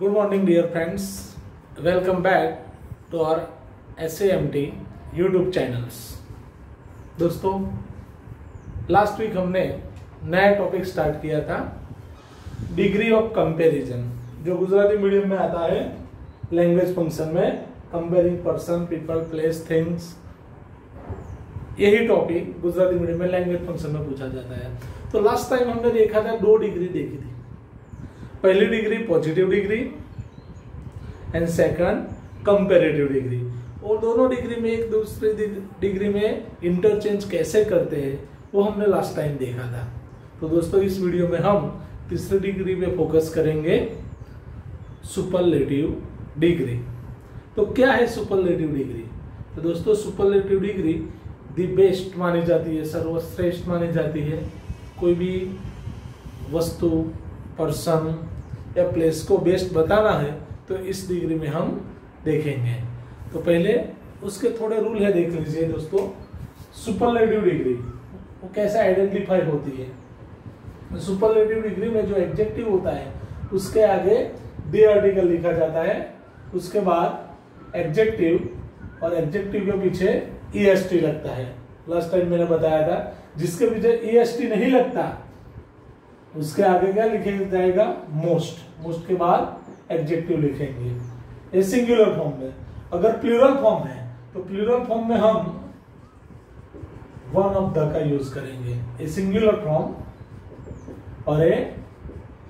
Good morning dear friends, welcome back to our SAMT YouTube channels। दोस्तों last week हमने नया topic start किया था डिग्री ऑफ कंपैरिजन, जो गुजराती मीडियम में आता है लैंग्वेज फंक्शन में comparing person, people, place, things. यही टॉपिक गुजराती मीडियम में लैंग्वेज फंक्शन में पूछा जाता है। तो लास्ट टाइम हमने देखा था दो डिग्री देखी थी, पहली degree positive degree and second comparative degree. और दोनों डिग्री में एक दूसरे डिग्री में इंटरचेंज कैसे करते हैं वो हमने लास्ट टाइम देखा था। तो दोस्तों इस वीडियो में हम तीसरी डिग्री पे फोकस करेंगे, सुपरलेटिव डिग्री। तो क्या है सुपरलेटिव डिग्री? तो दोस्तों सुपरलेटिव डिग्री दी बेस्ट मानी जाती है, सर्वश्रेष्ठ मानी जाती है। कोई भी वस्तु, पर्सन या प्लेस को बेस्ट बताना है तो इस डिग्री में हम देखेंगे। तो पहले उसके थोड़े रूल है, देख लीजिए दोस्तों। सुपरलेटिव डिग्री वो कैसे आइडेंटिफाई होती है? सुपरलेटिव डिग्री में जो एडजेक्टिव होता है उसके आगे दी आर्टिकल लिखा जाता है, उसके बाद एडजेक्टिव और एडजेक्टिव के पीछे EST लगता है। लास्ट टाइम मैंने बताया था जिसके पीछे EST नहीं लगता उसके आगे क्या लिखा जाएगा? मोस्ट। मोस्ट के बाद एडजेक्टिव लिखेंगे, ये सिंगुलर फॉर्म में। अगर प्लूरल फॉर्म है तो प्लूरल फॉर्म में हम वन ऑफ द का यूज करेंगे, ए सिंगुलर फॉर्म और ए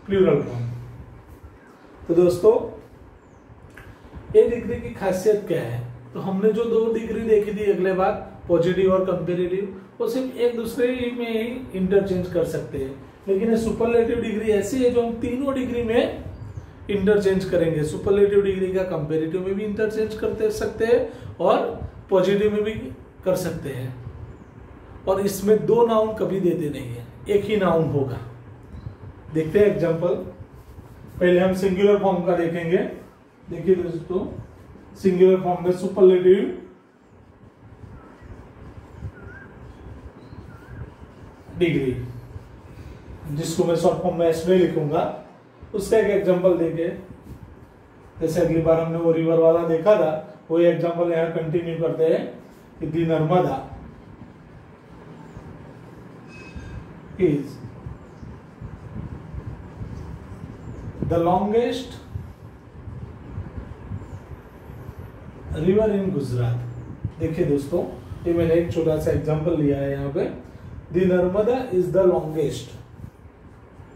प्लूरल फॉर्म। तो दोस्तों ये डिग्री की खासियत क्या है? तो हमने जो दो डिग्री देखी थी अगले बार, पॉजिटिव और कंपेरेटिव, वो सिर्फ एक दूसरे में ही इंटरचेंज कर सकते हैं। लेकिन ये सुपरलेटिव डिग्री ऐसी है जो हम तीनों डिग्री में इंटरचेंज करेंगे। सुपरलेटिव डिग्री का कंपेरेटिव में भी इंटरचेंज करते सकते हैं और पॉजिटिव में भी कर सकते हैं। और इसमें दो नाउन कभी देते नहीं है, एक ही नाउन होगा। देखते हैं एग्जांपल। पहले हम सिंगुलर फॉर्म का देखेंगे। देखिए दोस्तों, सिंगुलर फॉर्म में सुपरलेटिव डिग्री, जिसको मैं शॉर्ट फॉर्म में एसवे लिखूंगा, उसका एक एग्जांपल देखे। जैसे अगली बार हमने वो रिवर वाला देखा था, वही एग्जांपल यहाँ कंटिन्यू करते हैं कि the Narmada is the longest river in Gujarat. देखिए दोस्तों, ये मैंने एक छोटा सा एग्जांपल लिया है यहाँ पे। दी नर्मदा इज द लॉन्गेस्ट,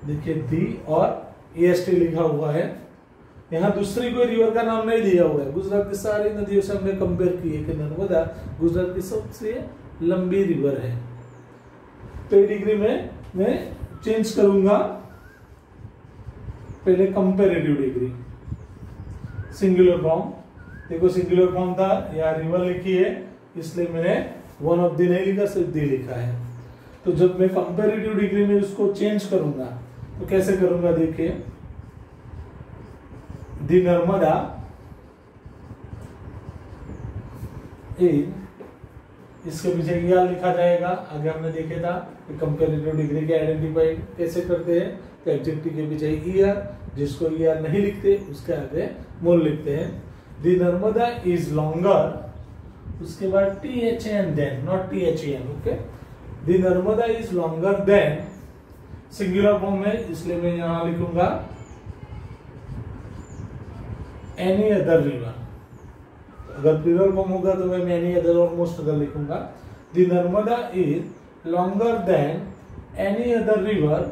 देखिए दी और EST लिखा हुआ है। यहाँ दूसरी कोई रिवर का नाम नहीं दिया हुआ है। गुजरात की सारी नदियों से हमने कंपेयर की है कि नर्मदा गुजरात की सबसे लंबी रिवर है। तो डिग्री में मैं चेंज करूंगा। पहले कंपेरेटिव डिग्री, सिंगुलर फॉर्म। देखो सिंगुलर फॉर्म था, यहाँ रिवर लिखी है, इसलिए मैंने वन ऑफ दी नहीं लिखा, सिर्फ दी लिखा है। तो जब मैं कंपेरेटिव डिग्री में उसको चेंज करूंगा तो कैसे करूंगा? देखिए, दी नर्मदा इसके पीछे ER लिखा जाएगा। आगे हमने देखे था कि कंपेरेटिव डिग्री के आइडेंटिफाई कैसे करते हैं। तो एडजेक्टिव के पीछे ER, जिसको ER नहीं लिखते उसके आगे मोल लिखते हैं। दी नर्मदा इज लॉन्गर, उसके बाद THN than, not THN। Okay, the Narmada is longer than, singular form है इसलिए मैं यहां लिखूंगा एनी अदर रिवर। अगर प्लूरल फॉर्म होगा तो मैं एनी अदर और मोस्ट अदर लिखूंगा। The Narmada is longer than any other river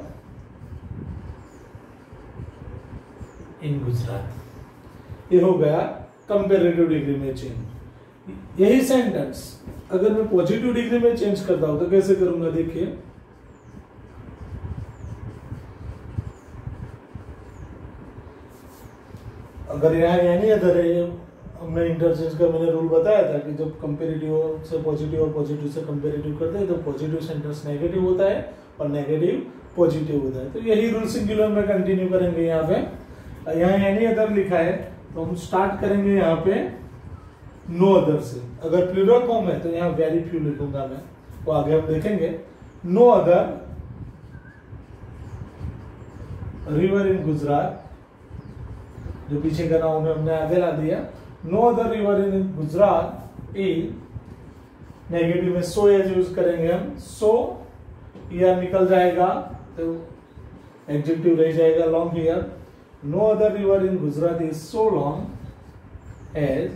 in Gujarat. ये हो गया कंपेरेटिव डिग्री में चेंज। यही सेंटेंस अगर मैं पॉजिटिव डिग्री में चेंज करता हूं तो कैसे करूंगा? देखिए, अगर यहाँ एनी अदर है, हमने इंटरचेंज का मैंने रूल बताया था कि जब कंपेरेटिव से पॉजिटिव और पॉजिटिव से कंपेरेटिव करते हैं तो पॉजिटिव सेंटेंस नेगेटिव होता है और नेगेटिव पॉजिटिव होता है। तो यही रूल सिंगुलर में कंटिन्यू करेंगे। यहाँ पे यहाँ एनी अदर लिखा है तो हम स्टार्ट करेंगे यहाँ पे नो अदर से। अगर प्लूरल फॉर्म है तो यहाँ वेरी फ्यू लिखूंगा मैं, वो आगे हम देखेंगे। No other river in Gujarat जो पीछे का नाउन है हमने आगे ला दिया। No other river in Gujarat is, negative में सो एज यूज करेंगे हम, सो ईयर निकल जाएगा तो एडजेक्टिव रह जाएगा long year. No other river in Gujarat is so long as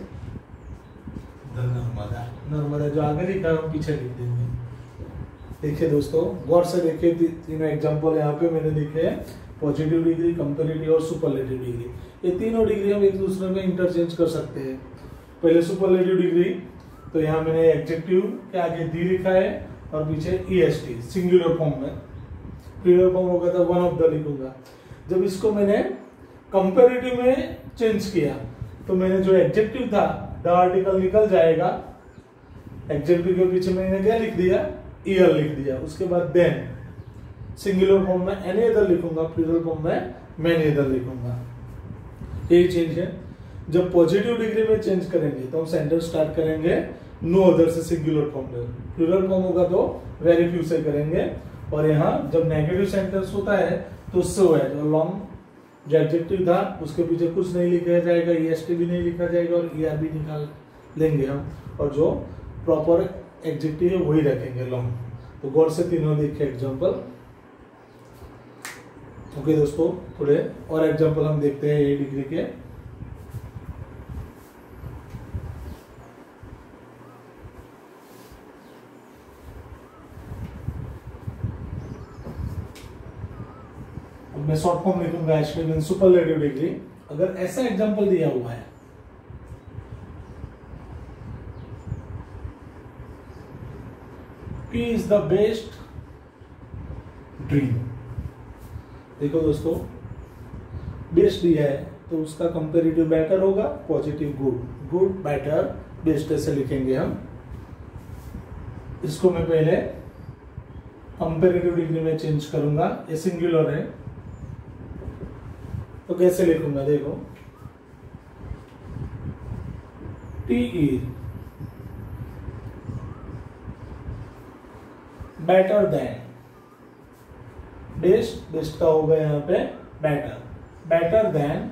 the Narmada. Narmada जो आगे लिखा है हम पीछे लिख देंगे। देखिए दोस्तों गौर से देखिए, तीनों एग्जांपल यहाँ पे मैंने लिखे हैं, पॉजिटिव डिग्री, कंपैरेटिव और सुपरलेटिव डिग्री। ये तीनों डिग्री हम एक दूसरे में इंटरचेंज कर सकते हैं। पहले सुपरलेटिव डिग्री, तो यहाँ मैंने एडजेक्टिव के आगे दी लिखा है और पीछे EST सिंगुलर फॉर्म में, प्लूरल फॉर्म होगा तो वन ऑफ द लिखूंगा। जब इसको मैंने कंपैरेटिव में चेंज किया तो मैंने जो एडजेक्टिव था द आर्टिकल निकल जाएगा, एडजेक्टिव के पीछे मैंने क्या लिख दिया, ईयर लिख दिया। उसके बाद देन सिंगुलर फॉर्म में एनी अदर लिखूंगा, प्लूरल फॉर्म में मैनी अदर लिखूंगा। यही चेंज है। जब पॉजिटिव डिग्री में चेंज करेंगे तो हम सेंटेंस स्टार्ट करेंगे नो अदर से सिंगुलर फॉर्म में, प्लूरल फॉर्म होगा तो वेरी फ्यू से करेंगे। और यहाँ जब नेगेटिव सेंटेंस होता है तो सो है, जो लॉन्ग जो एडजेक्टिव था उसके पीछे कुछ नहीं लिखा जाएगा, EST भी नहीं लिखा जाएगा और ER भी निकाल लेंगे हम, और जो प्रॉपर एडजेक्टिव है वही रखेंगे लॉन्ग। तो गौर से तीनों देखिए एग्जांपल। ओके दोस्तों, थोड़े और एग्जांपल हम देखते हैं ये डिग्री के। अब मैं शॉर्ट फॉर्म लिखूंगा एक्चुअली सुपरलेटिव डिग्री। अगर ऐसा एग्जांपल दिया हुआ है, P is the best dream. देखो दोस्तों बेस्ट दिया है तो उसका कंपैरेटिव बेटर होगा, positive good, good better best ऐसे लिखेंगे हम। इसको मैं पहले कंपैरेटिव डिग्री में चेंज करूंगा, ये सिंगुलर है तो कैसे लिखूंगा, देखो T is better than, best, best का होगा यहाँ पे better, better than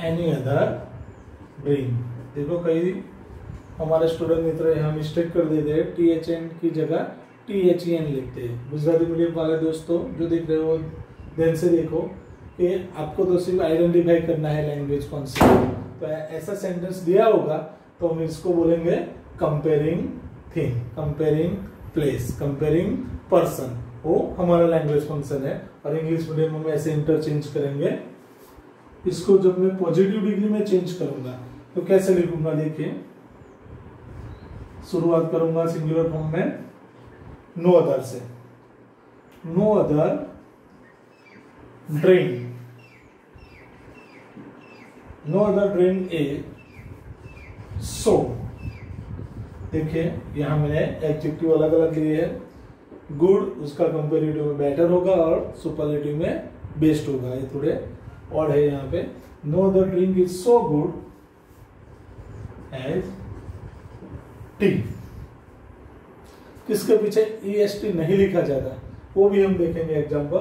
any other dream. देखो कई हमारे स्टूडेंट मित्र यहाँ मिस्टेक कर देते हैं, THN की जगह THEN लिखते हैं। गुजराती मीडियम वाले दोस्तों जो देख रहे हो ध्यान से देखो कि आपको तो सिर्फ आइडेंटिफाई करना है लैंग्वेज कौन सी है। तो ऐसा सेंटेंस दिया होगा तो हम इसको बोलेंगे comparing thing, comparing place, comparing person, वो हमारा लैंग्वेज फंक्शन है। और इंग्लिश मीडियम में ऐसे इंटरचेंज करेंगे। इसको जब मैं पॉजिटिव डिग्री में चेंज करूंगा तो कैसे लिखूंगा, देखिए शुरुआत करूंगा सिंगुलर फॉर्म में नो अदर से, no other drink, no other drink is so. देखिए यहाँ मैंने एडजेक्टिव अलग अलग लिए हैं, गुड उसका कंपैरेटिव में बेटर होगा और सुपरलेटिव में बेस्ट होगा। ये थोड़े और है यहाँ पे, no other drink is so good as tea. किसके पीछे EST नहीं लिखा जाता वो भी हम देखेंगे एग्जांपल।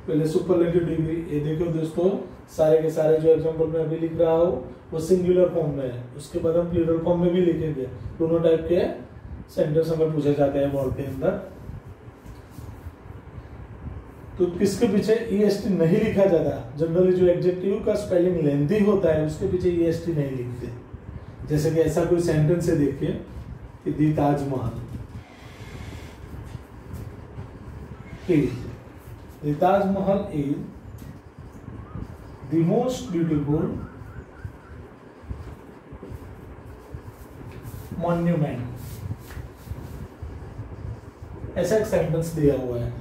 पहले सुपरलेटिव डिग्री, ये देखो दोस्तों सारे के सारे जो एग्जांपल मैं अभी लिख रहा हूँ वो सिंगुलर फॉर्म में है। उसके बाद हम प्लूरल फॉर्म में भी लिखेंगे। दोनों टाइप के सेंटेंस हमें पूछे जाते हैं बोर्ड के अंदर। तो किसके पीछे EST नहीं लिखा जाता, जनरली जो एडजेक्टिव का स्पेलिंग लेंथी होता है उसके पीछे EST नहीं लिखते। जैसे कि ऐसा कोई सेंटेंस है, देखिए कि the Taj Mahal, the Taj Mahal is the most beautiful monument. ऐसा एक सेंटेंस दिया हुआ है।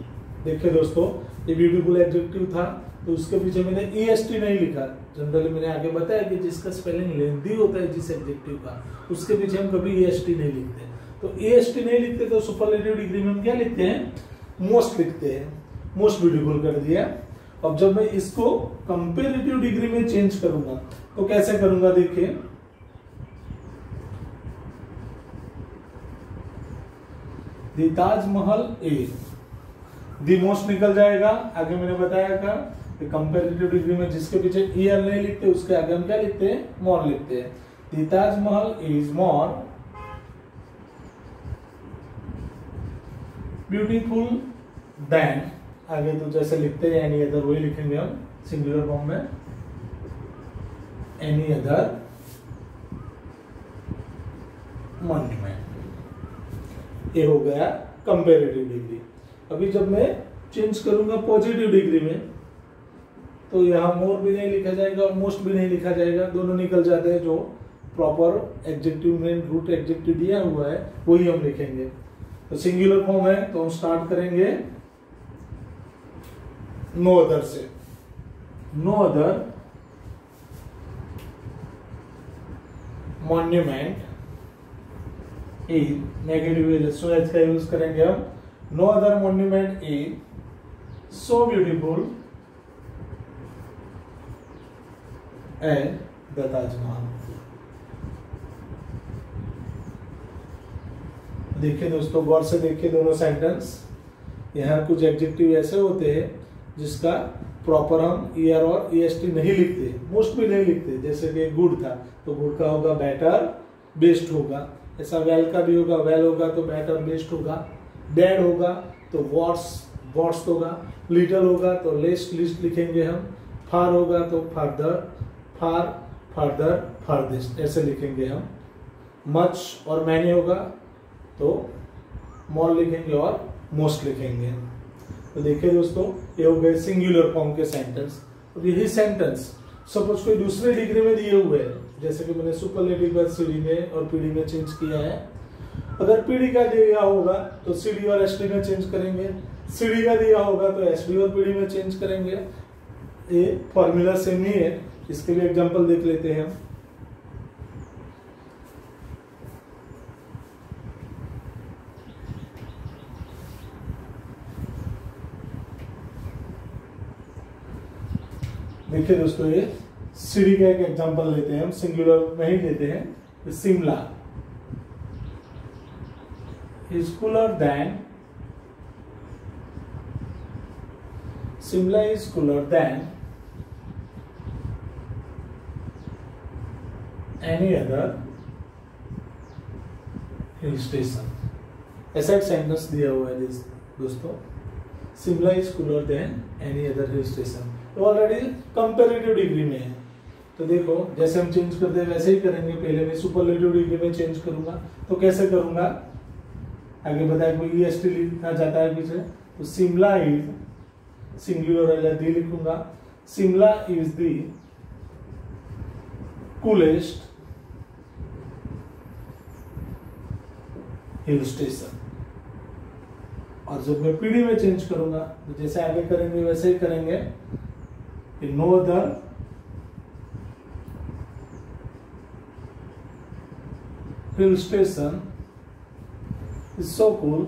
देखिए दोस्तों ये ब्यूटीफुल एडजेक्टिव था तो उसके पीछे मैंने EST नहीं लिखा। जनरली मैंने आगे बताया कि जिसका स्पेलिंग लेंथी होता है जिस एडजेक्टिव का, उसके पीछे हम कभी EST नहीं लिखते। तो EST नहीं लिखते तो सुपरलेटिव डिग्री में हम क्या लिखते हैं, मोस्ट लिखते हैं। मोस्ट ब्यूटीफुल कर दिया। अब जब मैं इसको कंपैरेटिव डिग्री में चेंज करूंगा तो कैसे करूंगा, देखिए the Taj Mahal is, the most निकल जाएगा, आगे मैंने बताया था कंपैरेटिव डिग्री में जिसके पीछे ईयर नहीं लिखते उसके आगे हम क्या लिखते हैं, मोर लिखते हैं। The Taj Mahal is more beautiful then, आगे तो जैसे लिखते हैं एनी अदर वही लिखेंगे हम सिंगुलर फॉर्म में, एनी अदर मॉन्यूमेंट। ये हो गया कंपैरेटिव डिग्री। अभी जब मैं चेंज करूंगा पॉजिटिव डिग्री में तो यहाँ मोर भी नहीं लिखा जाएगा और मोस्ट भी नहीं लिखा जाएगा, दोनों निकल जाते हैं। जो प्रॉपर एडजेक्टिव में रूट एडजेक्टिव दिया हुआ है वही हम लिखेंगे। तो सिंगुलर फॉर्म है तो हम स्टार्ट करेंगे नो अदर से। No other monument is, negative so as का यूज करेंगे हम। No other monument is so beautiful as the Taj Mahal. देखिए दोस्तों, गौर से देखिए दोनों सेंटेंस। यहाँ कुछ एडजेक्टिव ऐसे होते हैं जिसका प्रॉपर हम ईयर और ईएसटी नहीं लिखते, मोस्ट भी नहीं लिखते। जैसे कि गुड था तो गुड का होगा बेटर, बेस्ट होगा। ऐसा वेल का भी होगा, वेल होगा तो बेटर, बेस्ट होगा। बैड होगा तो वर्स्ट होगा। लिटिल होगा तो लेस्ट, लिस्ट लिखेंगे हम। फार होगा तो फर्दर, फार, फर्दर, फर्देस्ट ऐसे लिखेंगे हम। मच और मैनी होगा तो मोर लिखेंगे और मोस्ट लिखेंगे। तो देखिए दोस्तों, ये हो गए सिंगुलर फॉर्म के सेंटेंस। और यही सेंटेंस सपोज कोई दूसरे डिग्री में दिए हुए हैं, जैसे कि मैंने सुपरलेटिव का सीडी में और पीडी में चेंज किया है। अगर पीडी का दिया होगा तो सीडी और एसडी में चेंज करेंगे, सीडी का दिया होगा तो एसडी और पीडी में चेंज करेंगे। ये फॉर्मूला सेम ही है। इसके लिए एग्जांपल देख लेते हैं हम। देखिए दोस्तों, ये सीडी का एक एग्जांपल लेते हैं हम, सिंगुलर में ही लेते हैं। Shimla is cooler than, Shimla is cooler than any other hill station. ऐसा एक सेंटेंस दिया हुआ है दोस्तों, Shimla is cooler than any other hill station. तो ऑलरेडी कंपैरेटिव डिग्री में है। तो देखो, जैसे हम चेंज करते हैं वैसे ही करेंगे। पहले मैं सुपरलेटिव डिग्री में चेंज करूंगा तो कैसे करूंगा, आगे बताया। कोई ईएसटी लिखना चाहता है पीछे तो शिमला इज, सिंगुलर है दी लिखूंगा। Shimla is the coolest hill station. और जब मैं पीडी में चेंज करूंगा तो जैसे आगे करेंगे वैसे ही करेंगे। No other hill station is so cool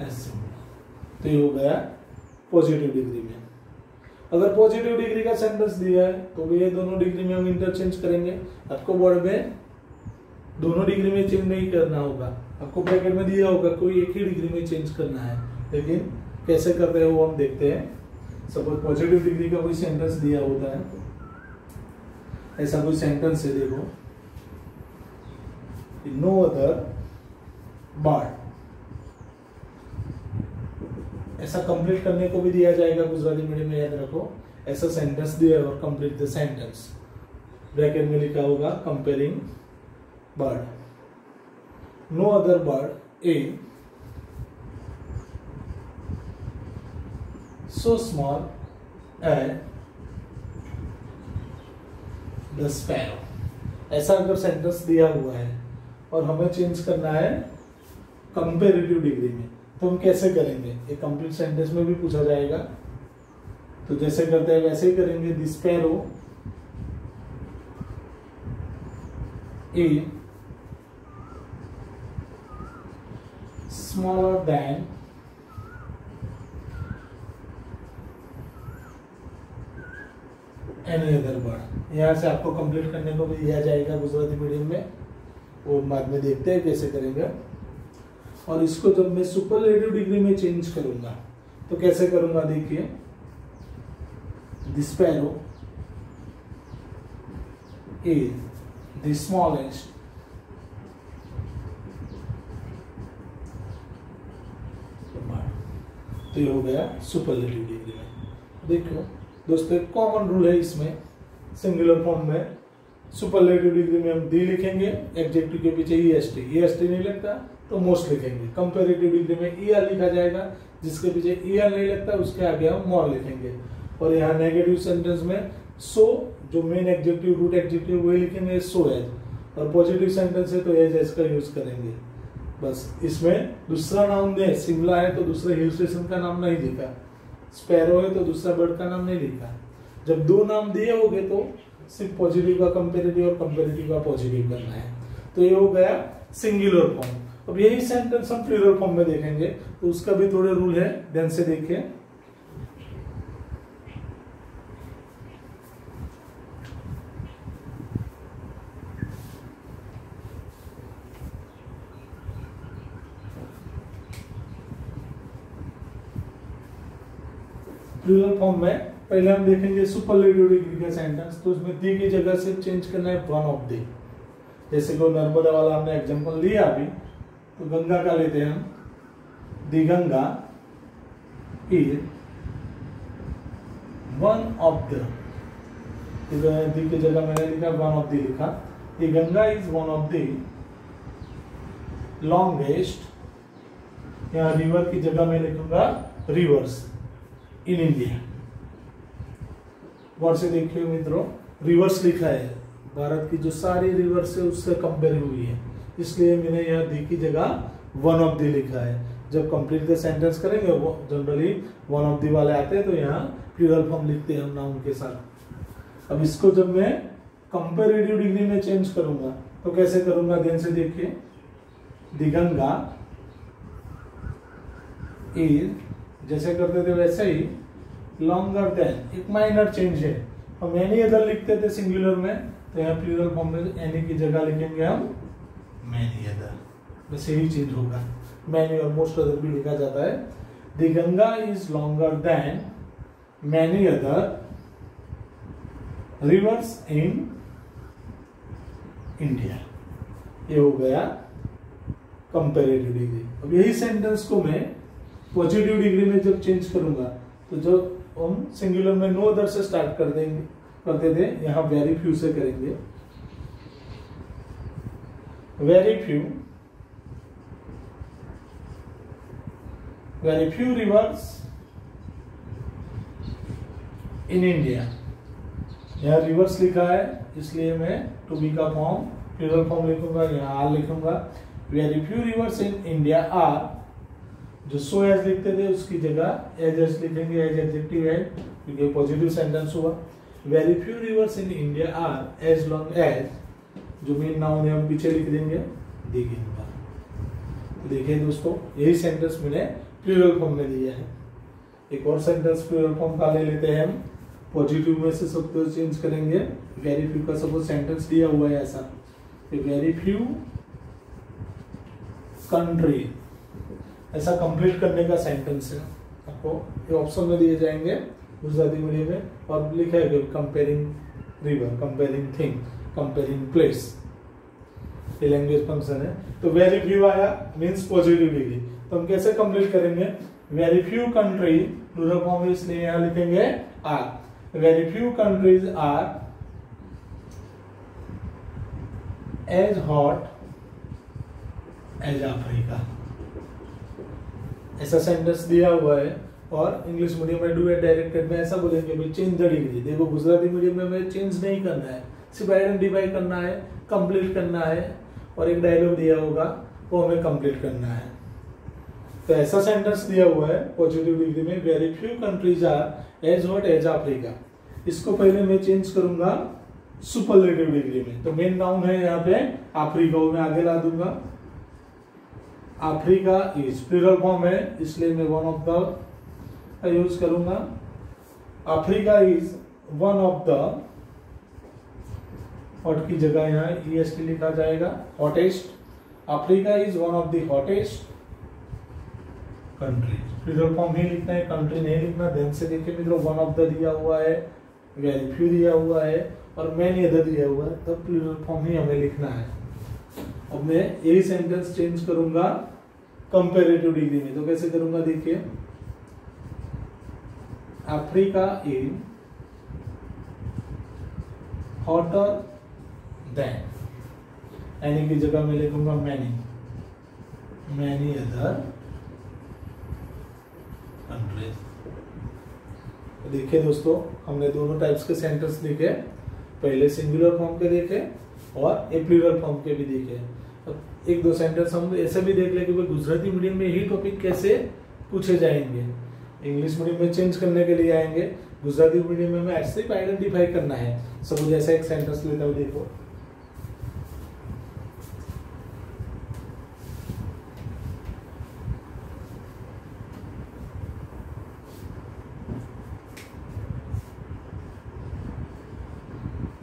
as Shimla. तो ये हो गया पॉजिटिव डिग्री में। अगर पॉजिटिव डिग्री का सेंटेंस दिया है तो ये दोनों डिग्री में हम इंटरचेंज करेंगे। आपको वर्ड में दोनों डिग्री में चेंज नहीं करना होगा, आपको ब्रैकेट में दिया होगा कोई एक ही डिग्री में चेंज करना है। लेकिन कैसे करते हैं वो हम देखते हैं। सपोज पॉजिटिव डिग्री का कोई सेंटेंस दिया होता है, ऐसा कोई सेंटेंस है, देखो, नो अदर बर्ड। ऐसा कंप्लीट करने को भी दिया जाएगा गुजराती मीडियम में, याद रखो। ऐसा सेंटेंस दिया और कंप्लीट द सेंटेंस, ब्रैकेट में लिखा होगा comparing bird. No other bird a so small as the sparrow। ऐसा अगर सेंटेंस दिया हुआ है और हमें चेंज करना है कंपैरेटिव डिग्री में तो हम कैसे करेंगे, ये कंप्लीट सेंटेंस में भी पूछा जाएगा। तो जैसे करते हैं वैसे ही करेंगे। The sparrow is smaller than any other bird. यहाँ से आपको कंप्लीट करने को भी दिया जाएगा गुजराती मीडियम में, वो बाद में देखते हैं कैसे करेंगे। और इसको जब मैं सुपरलेटिव डिग्री में चेंज करूंगा तो कैसे करूंगा, देखिए the sparrow is the smallest तो ये हो गया सुपरलेटिव डिग्री में। देखो दोस्तों एक कॉमन रूल है इसमें, सिंगुलर फॉर्म में सुपरलेटिव डिग्री में हम दी लिखेंगे, एडजेक्टिव के पीछे ईएसटी, ईएसटी नहीं लगता तो मोस्ट लिखेंगे। कंपैरेटिव डिग्री में ईआर लिखा जाएगा, जिसके पीछे ईआर नहीं लगता उसके आगे हम मोर लिखेंगे। और यहाँ नेगेटिव सेंटेंस में सो, जो मेन एडजेक्टिव रूट एडजेक्टिव वही लिखेंगे सो एज, और पॉजिटिव सेंटेंस है तो एज एज का यूज करेंगे। बस इसमें दूसरा नाम दे, शिमला है तो दूसरे हिल स्टेशन का नाम नहीं लिखा, स्पैरो है तो दूसरा बर्ड का नाम नहीं लिखा। जब दो नाम दिए होंगे तो सिर्फ पॉजिटिव का कंपेरेटिव और कंपेरेटिव का पॉजिटिव करना है। तो ये हो गया सिंगुलर फॉर्म। अब यही सेंटेंस हम प्लूरल फॉर्म में देखेंगे तो उसका भी थोड़े रूल है, ध्यान से देखिए। प्लूरल फॉर्म में पहले हम देखेंगे सुपरलेटिव डिग्री का सेंटेंस, तो उसमें दी की जगह से चेंज करना है वन ऑफ दी। जैसे कि नर्मदा वाला हमने एग्जांपल लिया अभी, तो गंगा का लेते हैं हम, the Ganga is one of the, the की जगह मैंने लिखा वन ऑफ दी लिखा, the Ganga is one of the longest, यहाँ रिवर की जगह मैं लिखूंगा रिवर्स इन इंडिया। गौर से देखिए मित्रों, रिवर्स लिखा है, भारत की जो सारी रिवर्स है उससे कंपेयर हुई है, इसलिए मैंने यहाँ दी की जगह वन ऑफ दी लिखा है। जब कंप्लीट द सेंटेंस करेंगे वो जनरली वन ऑफ दी वाले आते हैं, तो यहाँ प्लूरल फॉर्म लिखते हैं हम नाउन के साथ। अब इसको जब मैं कंपैरेटिव डिग्री में चेंज करूंगा तो कैसे करूंगा, ध्यान से देखिए। दी गंगा इज, जैसे करते थे वैसे ही, लॉन्गर देन, एक माइनर चेंज है। हम एनी अदर लिखते थे सिंगुलर में, तो यहाँ प्लूरल फॉर्म में एनी की जगह लिखेंगे हम मैनी अदर, बस यही चेंज होगा। मैनी और मोस्ट अदर भी लिखा जाता है। The Ganga is longer then many other rivers in India. ये हो गया कंपैरेटिव डिग्री। अब यही सेंटेंस को मैं पॉजिटिव डिग्री में जब चेंज करूंगा तो जो हम सिंगुलर में नो अदर से स्टार्ट कर देंगे, करते थे, यहाँ वेरी फ्यू से करेंगे। Very few rivers in India, यहाँ रिवर्स लिखा है इसलिए मैं टू बी का फॉर्म प्लूरल फॉर्म लिखूंगा, यहाँ आर लिखूंगा। Very few rivers in India are, जो सो एज लिखते थे उसकी जगह एज एज लिखेंगे, एज एडजेक्टिव है क्योंकि पॉजिटिव सेंटेंस हुआ। Very few rivers in India are as long as, जो मेन नाउन है हम पीछे लिख देंगे दी गंगा। तो देखिए दोस्तों, यही सेंटेंस मैंने प्लूरल फॉर्म में दिया है। एक और सेंटेंस प्लूरल फॉर्म का ले लेते हैं हम, पॉजिटिव में से सब कुछ चेंज करेंगे। वेरी फ्यू का सपोज सेंटेंस दिया हुआ है ऐसा, वेरी फ्यू कंट्री, ऐसा कंप्लीट करने का सेंटेंस है। आपको ये ऑप्शन में दिए जाएंगे गुजराती मीडियम में, और लिखा है comparing river, comparing thing, comparing place, ये लैंग्वेज फंक्शन है। तो वेरी फ्यू आया मींस पॉजिटिव डिग्री, तो हम कैसे कंप्लीट करेंगे। Very few country, plural form इसलिए यहाँ लिखेंगे are. Very few countries are as hot as Africa, ऐसा सेंटेंस दिया हुआ है। और इंग्लिश मीडियम में डू एट डायरेक्टेड में ऐसा बोलेंगे भाई चेंज द डिग्री। देखो गुजराती मीडियम में हमें चेंज नहीं करना है, सिर्फ आइडेंटिफाई करना है, कंप्लीट करना है, और एक डायलॉग दिया होगा वो हमें कंप्लीट करना है। तो ऐसा सेंटेंस दिया हुआ है पॉजिटिव डिग्री में, very few countries are as hot as Africa. इसको पहले मैं चेंज करूंगा सुपरलेटिव डिग्री में, तो मेन नाउन है यहाँ पे अफ्रीका, मैं आगे ला दूंगा। अफ्रीका इज प्लूरल फॉर्म है इसलिए मैं वन ऑफ द का यूज करूंगा। Africa is one of the, hot की जगह यहाँ ईएसटी लिखा जाएगा, hottest. Africa is one of the hottest countries, plural form ही लिखना है, कंट्री नहीं लिखना। ध्यान से देखिए मित्रों, वन ऑफ द दिया हुआ है, वेरी फ्यू दिया हुआ है और मैनी अदर दिया हुआ है, तब प्लूरल फॉर्म ही हमें लिखना है। अब मैं यही सेंटेंस चेंज करूंगा कंपैरेटिव डिग्री में, तो कैसे करूंगा देखिए, Africa is hotter then, any की जगह मैं लिखूंगा मैनी, मैनी अदर कंट्रीज। देखिए दोस्तों, हमने दोनों टाइप्स के सेंटेंस लिखे, पहले सिंगुलर फॉर्म के देखे और ए प्लूरल फॉर्म के भी देखे। अब एक दो सेंटेंस हम ऐसे भी देख ले कि गुजराती मीडियम में ही टॉपिक कैसे पूछे जाएंगे, इंग्लिश मीडियम में चेंज करने के लिए आएंगे, गुजराती मीडियम में हमें सिर्फ आइडेंटिफाई करना है। सपोज जैसा एक सेंटेंस लेता हूं, देखो,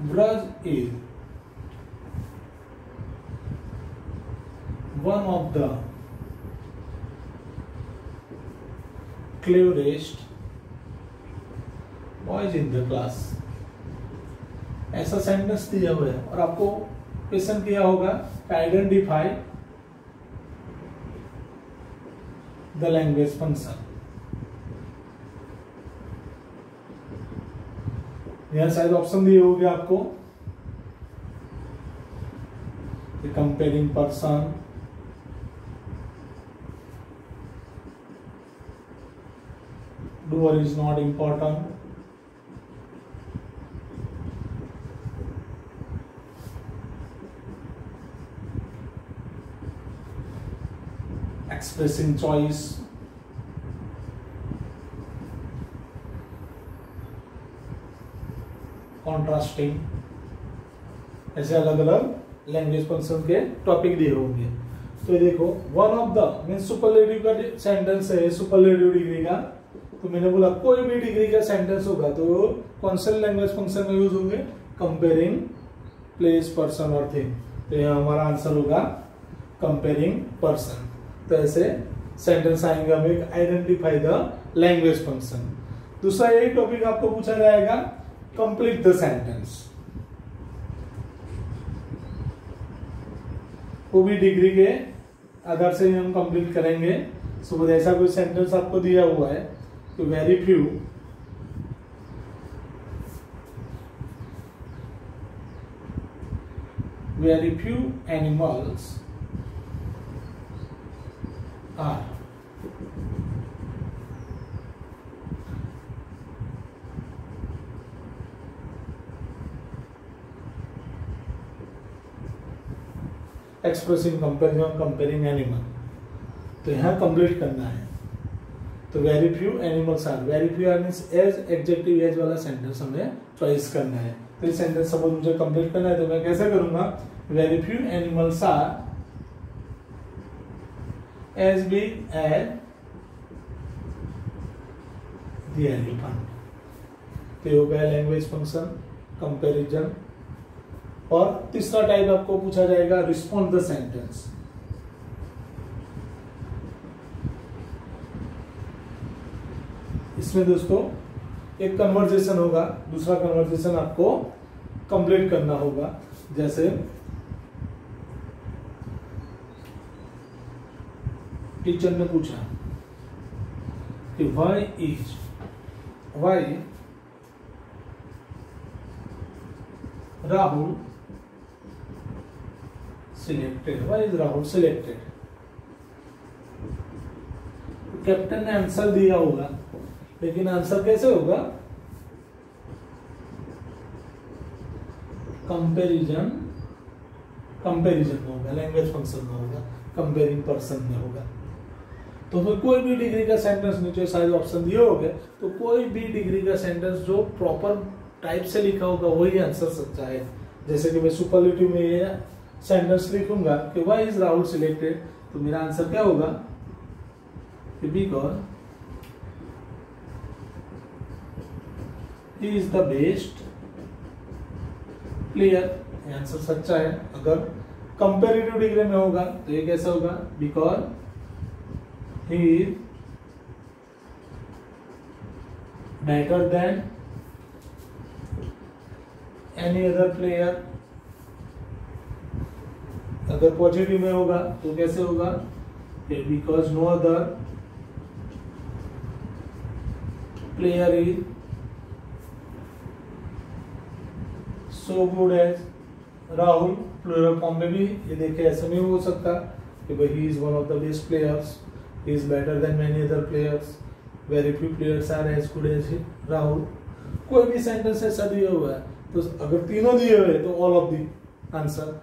Braj is one of the cleverest boys in the class। ऐसा सेंटेंस दिया हुआ है और आपको क्वेश्चन किया होगा आइडेंटिफाई द लैंग्वेज फंक्शन। यहां शायद ऑप्शन दिए होंगे आपको, comparing person, doer is not important, expressing choice, contrasting, ऐसे अलग अलग लैंग्वेज फंक्शन के टॉपिक दिए होंगे। तो देखो, one of the mean superlative का सेंटेंस है, सुपरलेटिव डिग्री का, तो मैंने बोला कोई भी डिग्री का सेंटेंस होगा तो कौन से लैंग्वेज फंक्शन में यूज होंगे, कंपेयरिंग प्लेस, पर्सन और थिंग। तो यहाँ हमारा आंसर होगा कंपेयरिंग पर्सन। तो ऐसे सेंटेंस आएंगे हमें, आइडेंटिफाई द लैंग्वेज फंक्शन। दूसरा यही टॉपिक आपको पूछा जाएगा, कंप्लीट द सेंटेंस। वो भी डिग्री के आधार से हम कंप्लीट करेंगे। सपोज ऐसा कोई सेंटेंस आपको दिया हुआ है, तो very few animals are expressing comparison, comparing animal. तो यहाँ कंप्लीट करना है, तो very few animals are, very few means as, adjective as वाला सेंटेंस हमें चॉइस करना है। तो इस सेंटेंस सपोज मुझे कंप्लीट करना है, तो मैं कैसे करूंगा, very few animals are as big as the elephant. तो हो गया लैंग्वेज फंक्शन, कंपैरिजन। और तीसरा टाइप आपको पूछा जाएगा, रिस्पॉन्ड द सेंटेंस। इसमें दोस्तों एक कन्वर्सेशन होगा, दूसरा कन्वर्सेशन आपको कंप्लीट करना होगा। जैसे टीचर ने पूछा कि why Rahul selected, why is Rahul selected. Captain ने आंसर दिया होगा, लेकिन आंसर कैसे होगा, कंपैरिजन में होगा, लैंग्वेज फंक्शन में होगा, कंपेयरिंग पर्सन में होगा। तो फिर कोई भी डिग्री का सेंटेंस, नीचे शायद ऑप्शन दिए होंगे, तो कोई भी डिग्री का सेंटेंस जो प्रॉपर टाइप से लिखा होगा वही आंसर सच्चा है। जैसे कि मैं सुपरलेटिव में ये सेंटेंस लिखूंगा कि व्हाई इज राहुल सिलेक्टेड, तो मेरा आंसर क्या होगा, because he is the best player, answer सच्चा है। अगर कंपैरेटिव डिग्री में होगा तो ये कैसा होगा, because he is better than any other player. अगर पॉजिटिव में होगा तो कैसे होगा, because no other player is so good as Rahul. Plural form में भी ये देखिए ऐसा नहीं हो सकता कि भाई he is one of the best players, he is better than many other players, very few players are as good as Rahul. कोई भी सेंटेंस ऐसा दिया हुआ है तो अगर तीनों दिए हुए तो ऑल ऑफ दी आंसर,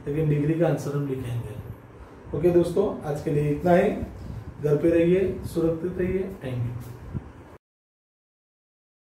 लेकिन डिग्री का आंसर हम लिखेंगे। ओके दोस्तों, आज के लिए इतना ही। घर पे रहिए, सुरक्षित रहिए। Thank you.